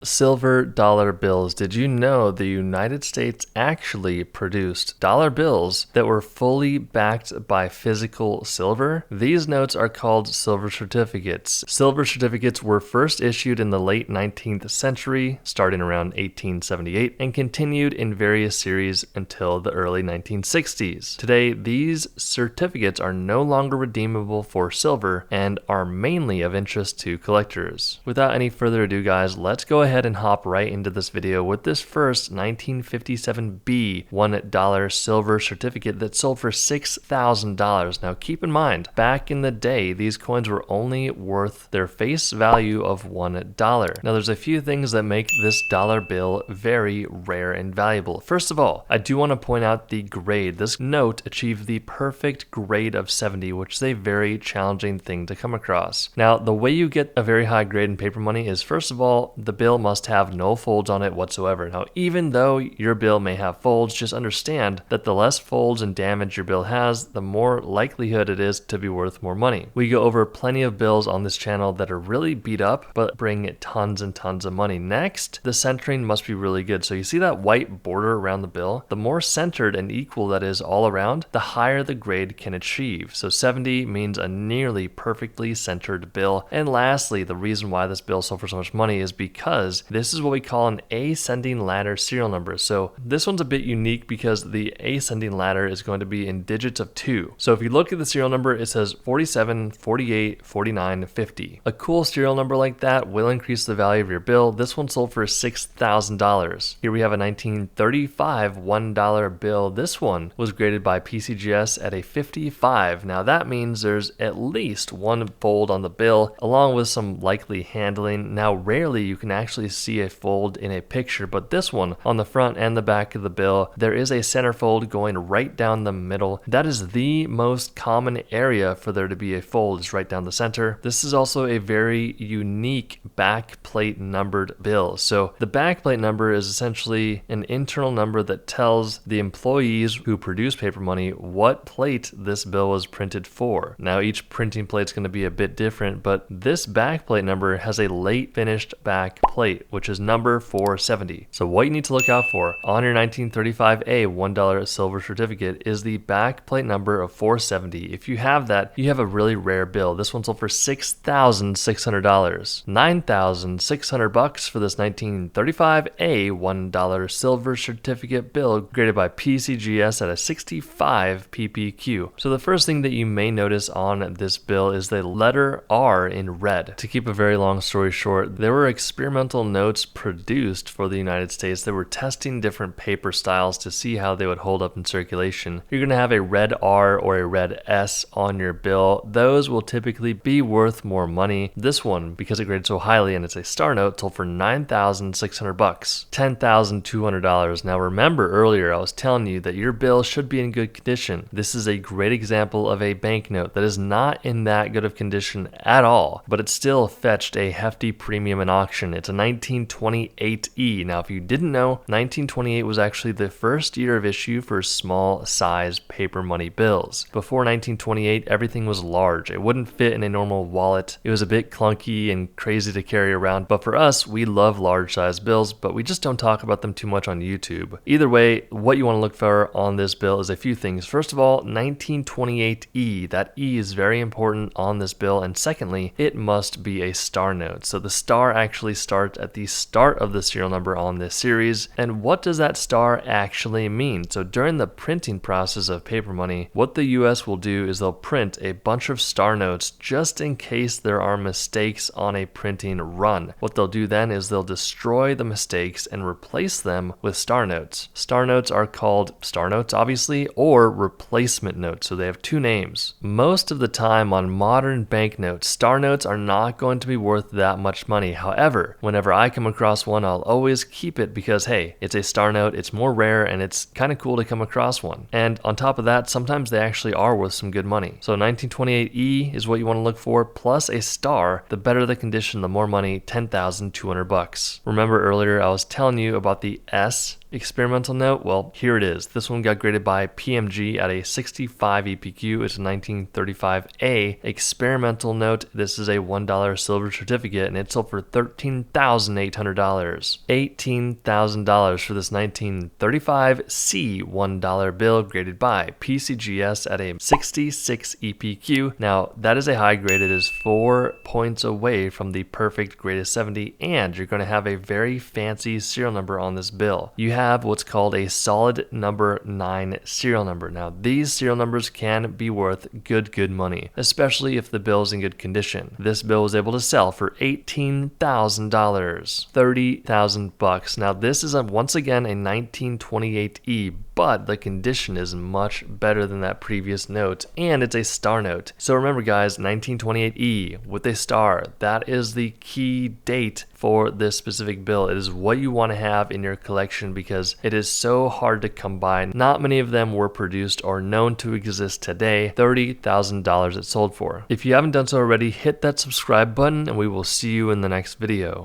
Silver dollar bills. Did you know the United States actually produced dollar bills that were fully backed by physical silver? These notes are called silver certificates. Silver certificates were first issued in the late 19th century, starting around 1878, and continued in various series until the early 1960s. Today, these certificates are no longer redeemable for silver and are mainly of interest to collectors. Without any further ado, guys, let's go ahead and hop right into this video with this first 1957B $1 silver certificate that sold for $6,000. Now keep in mind, back in the day, these coins were only worth their face value of $1. Now there's a few things that make this dollar bill very rare and valuable. First of all, I do want to point out the grade. This note achieved the perfect grade of 70, which is a very challenging thing to come across. Now the way you get a very high grade in paper money is, first of all, the bill must have no folds on it whatsoever. Now, even though your bill may have folds, just understand that the less folds and damage your bill has, the more likelihood it is to be worth more money. We go over plenty of bills on this channel that are really beat up, but bring tons and tons of money. Next, the centering must be really good. So you see that white border around the bill? The more centered and equal that is all around, the higher the grade can achieve. So 70 means a nearly perfectly centered bill. And lastly, the reason why this bill sold for so much money is because this is what we call an ascending ladder serial number. So this one's a bit unique because the ascending ladder is going to be in digits of 2. So if you look at the serial number, it says 47, 48, 49, 50. A cool serial number like that will increase the value of your bill. This one sold for $6,000. Here we have a 1935 $1 bill. This one was graded by PCGS at a 55. Now that means there's at least one fold on the bill, along with some likely handling. Now rarely you can actually see a fold in a picture, but this one on the front and the back of the bill, there is a center fold going right down the middle. That is the most common area for there to be a fold, is right down the center. This is also a very unique back plate numbered bill. So the back plate number is essentially an internal number that tells the employees who produce paper money what plate this bill was printed for. Now each printing plate is going to be a bit different, but this back plate number has a late finished back plate, which is number 470. So what you need to look out for on your 1935A $1 silver certificate is the back plate number of 470. If you have that, you have a really rare bill. This one sold for $6,600. $9,600 for this 1935A $1 silver certificate bill graded by PCGS at a 65 ppq. So the first thing that you may notice on this bill is the letter R in red. To keep a very long story short, there were experimental notes produced for the United States that were testing different paper styles to see how they would hold up in circulation. You're going to have a red R or a red S on your bill. Those will typically be worth more money. This one, because it graded so highly and it's a star note, sold for $9,600, $10,200. Now remember earlier I was telling you that your bill should be in good condition. This is a great example of a banknote that is not in that good of condition at all, but it still fetched a hefty premium in auction. It's a 1928E. Now, if you didn't know, 1928 was actually the first year of issue for small size paper money bills. Before 1928, everything was large. It wouldn't fit in a normal wallet. It was a bit clunky and crazy to carry around, but for us, we love large size bills, but we just don't talk about them too much on YouTube. Either way, what you want to look for on this bill is a few things. First of all, 1928E. That E is very important on this bill, and secondly, it must be a star note. So the star actually starts at the start of the serial number on this series. And what does that star actually mean? So during the printing process of paper money, what the US will do is they'll print a bunch of star notes just in case there are mistakes on a printing run. What they'll do then is they'll destroy the mistakes and replace them with star notes. Star notes are called star notes, obviously, or replacement notes. So they have two names. Most of the time on modern banknotes, star notes are not going to be worth that much money. However, whenever I come across one, I'll always keep it because, hey, it's a star note, it's more rare, and it's kind of cool to come across one. And on top of that, sometimes they actually are worth some good money. So 1928E is what you want to look for, plus a star. The better the condition, the more money, $10,200. Remember earlier I was telling you about the S experimental note? Well, here it is. This one got graded by PMG at a 65 EPQ. It's a 1935A experimental note. This is a $1 silver certificate and it sold for $13,000. $18,800. $18,000 for this 1935 C $1 bill graded by PCGS at a 66 EPQ. Now, that is a high grade. It is 4 points away from the perfect grade of 70, and you're going to have a very fancy serial number on this bill. You have what's called a solid number 9 serial number. Now, these serial numbers can be worth good money, especially if the bill is in good condition. This bill was able to sell for $18,000, 30,000 bucks. Now, this is once again a 1928E, but the condition is much better than that previous note, and it's a star note. So remember guys, 1928E with a star, that is the key date for this specific bill. It is what you want to have in your collection because it is so hard to come by. Not many of them were produced or known to exist today. $30,000 it sold for. If you haven't done so already, hit that subscribe button and we will see you in the next video.